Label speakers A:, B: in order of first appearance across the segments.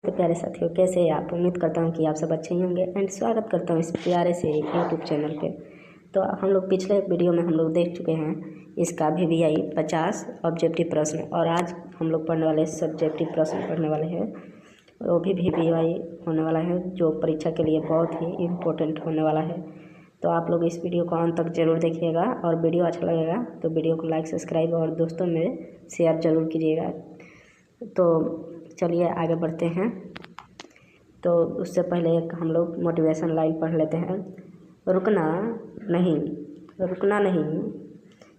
A: तो प्यारे साथियों, कैसे हैं आप? उम्मीद करता हूं कि आप सब अच्छे ही होंगे एंड स्वागत करता हूं इस प्यारे से यूट्यूब चैनल पे। तो हम लोग पिछले वीडियो में हम लोग देख चुके हैं इसका VVI 50 ऑब्जेक्टिव प्रश्न, और आज हम लोग पढ़ने वाले सब्जेक्टिव प्रश्न पढ़ने वाले हैं। वो भी VVI होने वाला है, जो परीक्षा के लिए बहुत ही इम्पोर्टेंट होने वाला है। तो आप लोग इस वीडियो को अंत तक जरूर देखिएगा, और वीडियो अच्छा लगेगा तो वीडियो को लाइक, सब्सक्राइब और दोस्तों में शेयर जरूर कीजिएगा। तो चलिए आगे बढ़ते हैं। तो उससे पहले एक हम लोग मोटिवेशन लाइन पढ़ लेते हैं। रुकना नहीं, रुकना नहीं,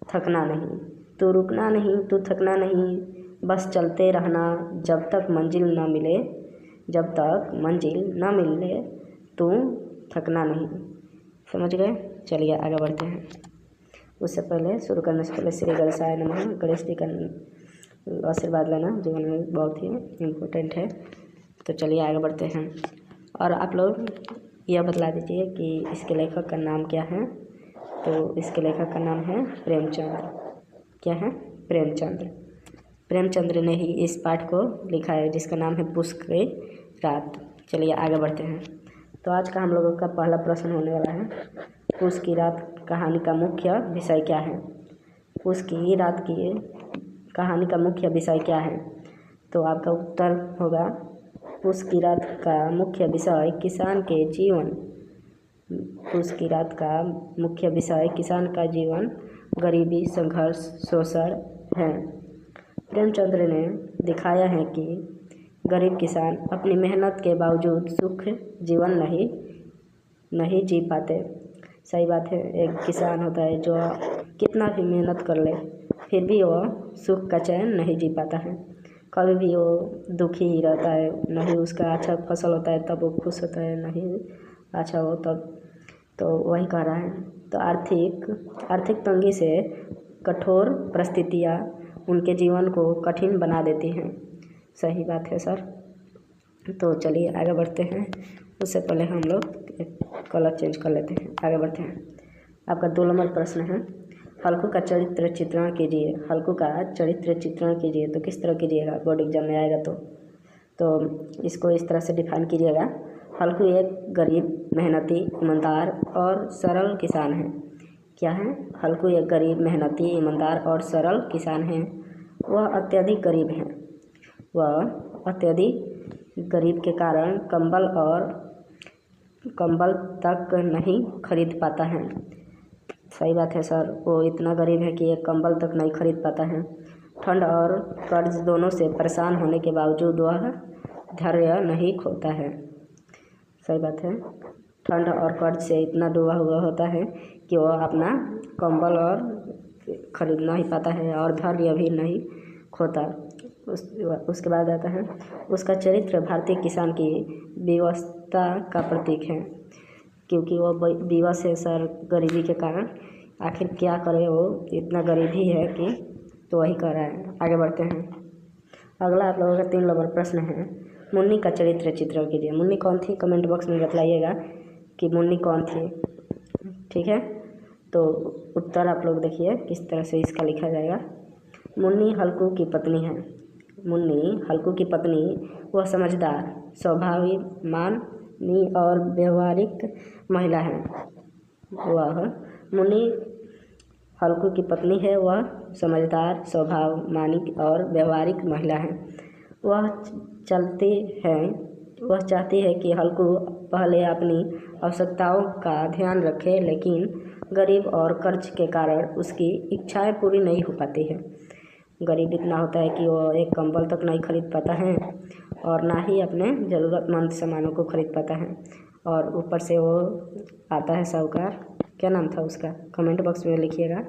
A: थकना नहीं, तू रुकना नहीं, तू थकना नहीं, बस चलते रहना जब तक मंजिल ना मिले, जब तक मंजिल ना मिले तू थकना नहीं। समझ गए? चलिए आगे बढ़ते हैं। उससे पहले शुरू करने से पहले श्री गणेशाय नमः, गणेश जी का आशीर्वाद लेना जीवन में बहुत ही इम्पोर्टेंट है। तो चलिए आगे बढ़ते हैं। और आप लोग यह बतला दीजिए कि इसके लेखक का नाम क्या है। तो इसके लेखक का नाम है प्रेमचंद। क्या है? प्रेमचंद। प्रेमचंद्र ने ही इस पाठ को लिखा है, जिसका नाम है पुष्प की रात। चलिए आगे बढ़ते हैं। तो आज का हम लोगों का पहला प्रश्न होने वाला है, पुष्प की रात कहानी का मुख्य विषय क्या है? पुष्प की रात की कहानी का मुख्य विषय क्या है? तो आपका उत्तर होगा, पुष्प की रात का मुख्य विषय किसान के जीवन। पुष्प की रात का मुख्य विषय किसान का जीवन, गरीबी, संघर्ष, शोषण है। प्रेमचंद्र ने दिखाया है कि गरीब किसान अपनी मेहनत के बावजूद सुख जीवन नहीं जी पाते। सही बात है। एक किसान होता है जो कितना भी मेहनत कर ले फिर भी वो सुख का चैन नहीं जी पाता है। कभी भी वो दुखी ही रहता है। नहीं उसका अच्छा फसल होता है तब वो खुश होता है, नहीं अच्छा हो तब। तो वही कह रहा है। तो आर्थिक तंगी से कठोर परिस्थितियाँ उनके जीवन को कठिन बना देती हैं। सही बात है सर। तो चलिए आगे बढ़ते हैं। उससे पहले हम लोग कलर चेंज कर लेते हैं। आगे बढ़ते हैं। आपका 2 नंबर प्रश्न है, हल्कू का चरित्र चित्रण कीजिए। हल्कू का चरित्र चित्रण कीजिए। तो किस तरह कीजिएगा? बोर्ड एग्जाम में आएगा तो इसको इस तरह से डिफाइन कीजिएगा। हल्कू एक गरीब, मेहनती, ईमानदार और सरल किसान है। क्या है? हल्कू एक गरीब, मेहनती, ईमानदार और सरल किसान है। वह अत्यधिक गरीब है। वह अत्यधिक गरीब के कारण कंबल तक नहीं खरीद पाता है। सही बात है सर। वो इतना गरीब है कि एक कंबल तक नहीं खरीद पाता है। ठंड और कर्ज दोनों से परेशान होने के बावजूद वह धैर्य नहीं खोता है। सही बात है। ठंड और कर्ज से इतना डूबा हुआ होता है कि वह अपना कंबल और खरीद नहीं पाता है और धैर्य भी नहीं खोता। उसके बाद आता है, उसका चरित्र भारतीय किसान की विवशता का प्रतीक है। क्योंकि वो विवश है सर, गरीबी के कारण। आखिर क्या करे, वो इतना गरीब ही है कि तो वही कर रहा है। आगे बढ़ते हैं। अगला आप लोगों का 3 नंबर प्रश्न है, मुन्नी का चरित्र चित्रण कीजिए। मुन्नी कौन थी? कमेंट बॉक्स में बतलाइएगा कि मुन्नी कौन थी। ठीक है, तो उत्तर आप लोग देखिए किस तरह से इसका लिखा जाएगा। मुन्नी हल्कू की पत्नी है। मुन्नी हल्कू की पत्नी वह समझदार, स्वाभिमानी और व्यवहारिक महिला है। वह मुन्नी हल्कू की पत्नी है। वह समझदार, स्वाभिमानी और व्यवहारिक महिला है। वह चाहती है कि हल्कू पहले अपनी आवश्यकताओं का ध्यान रखे, लेकिन गरीब और कर्ज के कारण उसकी इच्छाएं पूरी नहीं हो पाती है। गरीब इतना होता है कि वो एक कंबल तक नहीं खरीद पाता है और ना ही अपने ज़रूरतमंद सामानों को खरीद पाता है। और ऊपर से वो आता है साहूकार। क्या नाम था उसका? कमेंट बॉक्स में लिखिएगा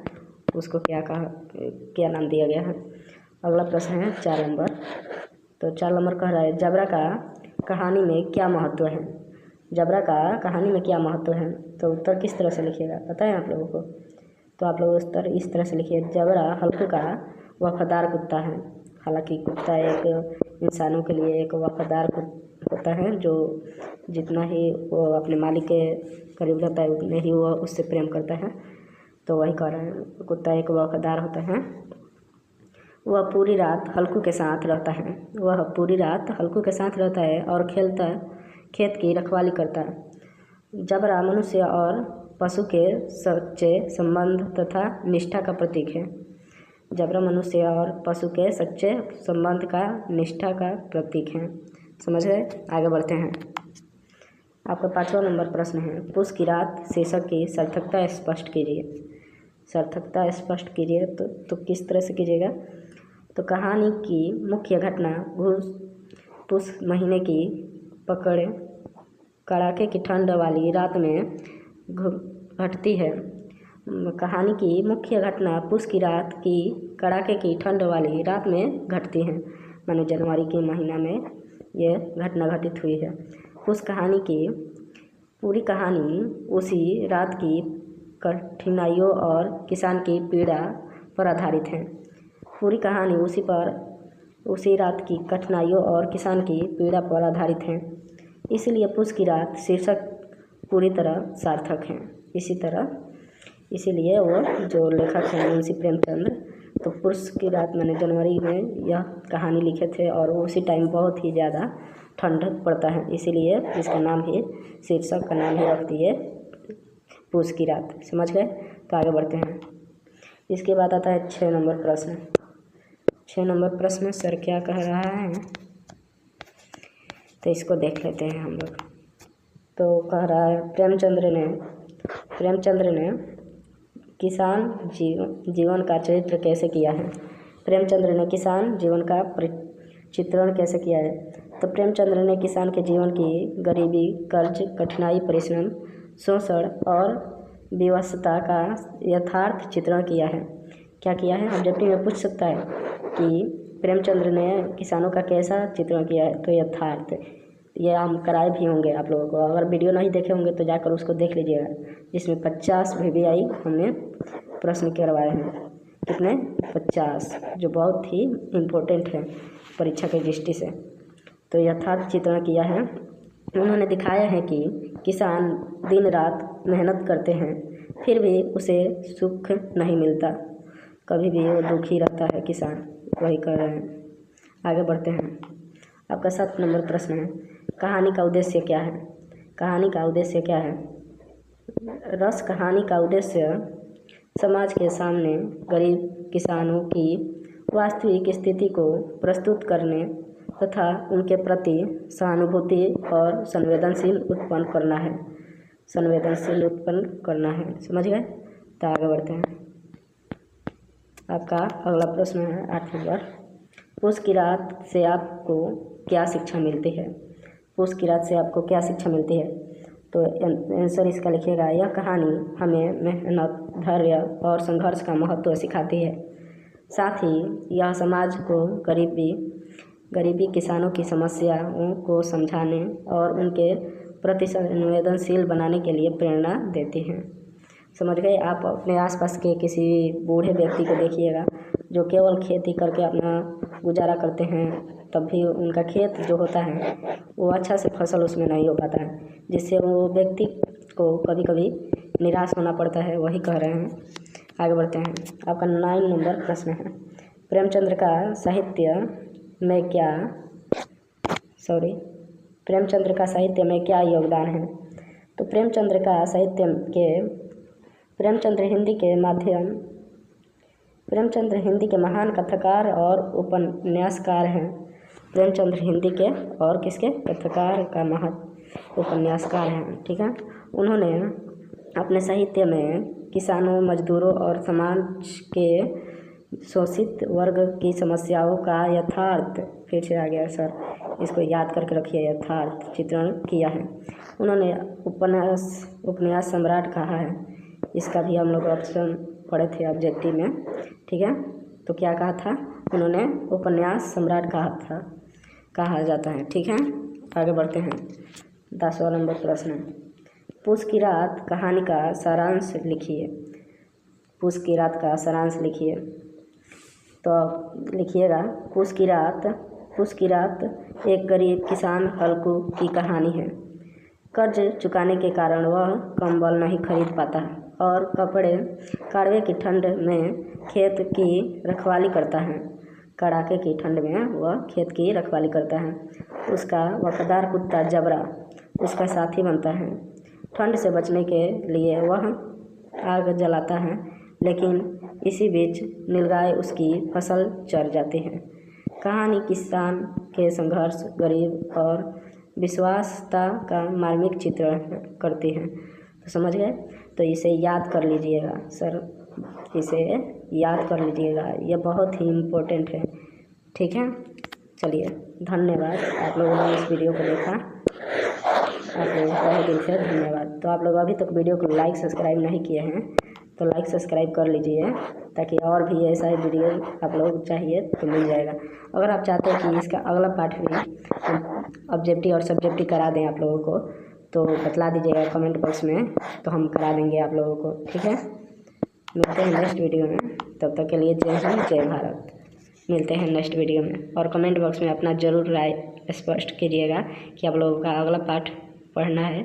A: उसको क्या नाम दिया गया है। अगला प्रश्न है 4 नंबर। तो 4 नंबर कह रहा है, जबरा का कहानी में क्या महत्व है? जबरा का कहानी में क्या महत्व है? तो उत्तर किस तरह से लिखिएगा पता है आप लोगों को? तो आप लोग उत्तर इस तरह से लिखिए, जबरा हल्कू का वफादार कुत्ता है। हालांकि कुत्ता एक इंसानों के लिए एक वफादार होता है, जो जितना ही वो अपने मालिक के करीब रहता है उतने ही वो उससे प्रेम करता है। तो वही कह रहे हैं, कुत्ता एक वफादार होता है। वह पूरी रात हल्कू के साथ रहता है। वह पूरी रात हल्कू के साथ रहता है और खेत की रखवाली करता है। जबरा मनुष्य और पशु के सच्चे संबंध तथा निष्ठा का प्रतीक है। जबरा मनुष्य और पशु के सच्चे संबंध का निष्ठा का प्रतीक है। समझ गए? आगे बढ़ते हैं। आपका 5वां नंबर प्रश्न है, पूस की रात शीर्षक की सार्थकता स्पष्ट कीजिए। सार्थकता स्पष्ट कीजिए तो किस तरह से कीजिएगा? तो कहानी की मुख्य घटना पुस महीने की कड़ाके की ठंड वाली रात में घटती है। कहानी की मुख्य घटना पुस की रात की कड़ाके की ठंड वाली रात में घटती है, मानो जनवरी के महीना में यह घटना घटित हुई है। पुस कहानी की पूरी कहानी उसी रात की कठिनाइयों और किसान की पीड़ा पर आधारित है। पूरी कहानी उसी रात की कठिनाइयों और किसान की पीड़ा पर आधारित है, इसलिए पुस की रात शीर्षक पूरी तरह सार्थक है। इसीलिए वो जो लेखक हैं मुंशी प्रेमचंद, तो पुस की रात मैंने जनवरी में यह कहानी लिखे थे और उसी टाइम बहुत ही ज़्यादा ठंड पड़ता है, इसीलिए इसका नाम ही शीर्षक का नाम ही रख दिए पुस की रात। समझ गए? तो आगे बढ़ते हैं। इसके बाद आता है 6 नंबर प्रश्न। 6 नंबर प्रश्न सर क्या कह रहा है, तो इसको देख लेते हैं हम लोग। तो कह रहा है, प्रेमचंद्र ने किसान जीवन का चरित्र कैसे किया है। प्रेमचंद्र ने किसान जीवन का चित्रण कैसे किया है? तो प्रेमचंद्र ने किसान के जीवन की गरीबी, कर्ज, कठिनाई, परिश्रम, शोषण और विवशता का यथार्थ चित्रण किया है। क्या किया है? ऑब्जेक्टिव में पूछ सकता है कि प्रेमचंद्र ने किसानों का कैसा चित्रण किया है, तो यथार्थ। ये हम कराए भी होंगे आप लोगों को, अगर वीडियो नहीं देखे होंगे तो जाकर उसको देख लीजिएगा, जिसमें 50 VVI हमने प्रश्न करवाए हैं। कितने? 50, जो बहुत ही इम्पोर्टेंट है परीक्षा की दृष्टि से। तो यथार्थ चित्रण किया है। उन्होंने दिखाया है कि किसान दिन रात मेहनत करते हैं, फिर भी उसे सुख नहीं मिलता, कभी भी वो दुखी रहता है किसान, वही कर रहे हैं। आगे बढ़ते हैं। आपका 7 नंबर प्रश्न है, कहानी का उद्देश्य क्या है। कहानी का उद्देश्य क्या है? रस कहानी का उद्देश्य समाज के सामने गरीब किसानों की वास्तविक स्थिति को प्रस्तुत करने तथा उनके प्रति सहानुभूति और संवेदनशील उत्पन्न करना है। समझ गए? तो आगे बढ़ते हैं। आपका अगला प्रश्न है 8 नंबर, पुस की रात से आपको क्या शिक्षा मिलती है। पुस की रात से आपको क्या शिक्षा मिलती है? तो आंसर इसका लिखिएगा, यह कहानी हमें मेहनत, धैर्य और संघर्ष का महत्व सिखाती है। साथ ही यह समाज को गरीबी किसानों की समस्याओं को समझाने और उनके प्रति संवेदनशील बनाने के लिए प्रेरणा देती है। समझ गए? आप अपने आसपास के किसी बूढ़े व्यक्ति को देखिएगा जो केवल खेती करके अपना गुजारा करते हैं, तब भी उनका खेत जो होता है वो अच्छा से फसल उसमें नहीं हो पाता है, जिससे वो व्यक्ति को कभी कभी निराश होना पड़ता है, वही कह रहे हैं। आगे बढ़ते हैं। आपका 9 नंबर प्रश्न है, प्रेमचंद्र का साहित्य में क्या योगदान है। तो प्रेमचंद्र हिंदी के महान कथाकार और उपन्यासकार हैं। प्रेमचंद्र हिंदी के और किसके? कथाकार का महान उपन्यासकार हैं। ठीक है। उन्होंने अपने साहित्य में किसानों, मजदूरों और समाज के शोषित वर्ग की समस्याओं का यथार्थ, फिर से आ गया सर, इसको याद करके रखिए, यथार्थ चित्रण किया है। उन्होंने उपन्यास सम्राट कहा है, इसका भी हम लोग ऑप्शन पढ़े थे ऑब्जेक्टिव में। ठीक है। तो क्या कहा था? उन्होंने उपन्यास सम्राट कहा जाता है। ठीक है। आगे बढ़ते हैं। 10वां नंबर प्रश्न, पुस की रात कहानी का सारांश लिखिए। पुस की रात का सारांश लिखिए। तो लिखिएगा, पुस की रात एक गरीब किसान हल्कू की कहानी है। कर्ज चुकाने के कारण वह कंबल नहीं खरीद पाता और कड़वे की ठंड में खेत की रखवाली करता है। कड़ाके की ठंड में वह खेत की रखवाली करता है। उसका वफादार कुत्ता जबरा उसका साथी बनता है। ठंड से बचने के लिए वह आग जलाता है, लेकिन इसी बीच नीलगाय उसकी फसल चर जाती है। कहानी किसान के संघर्ष, गरीब और विश्वासता का मार्मिक चित्रण करती है। तो समझ गए? तो इसे याद कर लीजिएगा सर, इसे याद कर लीजिएगा, यह बहुत ही इम्पोर्टेंट है। ठीक है, चलिए धन्यवाद। आप लोगों ने इस वीडियो को देखा, आप लोगों को तहे दिल से धन्यवाद। तो आप लोग अभी तक वीडियो को लाइक सब्सक्राइब नहीं किए हैं तो लाइक सब्सक्राइब कर लीजिए, ताकि और भी ऐसा ही वीडियो आप लोग चाहिए तो मिल जाएगा। अगर आप चाहते हैं कि इसका अगला पार्ट भी ऑब्जेक्टिव और सब्जेक्टिव करा दें आप लोगों को, तो बतला दीजिएगा कमेंट बॉक्स में, तो हम करा देंगे आप लोगों को। ठीक है, मिलते हैं नेक्स्ट वीडियो में। तब तक के लिए जय हिंद, जय भारत। मिलते हैं नेक्स्ट वीडियो में, और कमेंट बॉक्स में अपना ज़रूर राय स्पष्ट कीजिएगा कि आप लोगों का अगला पार्ट पढ़ना है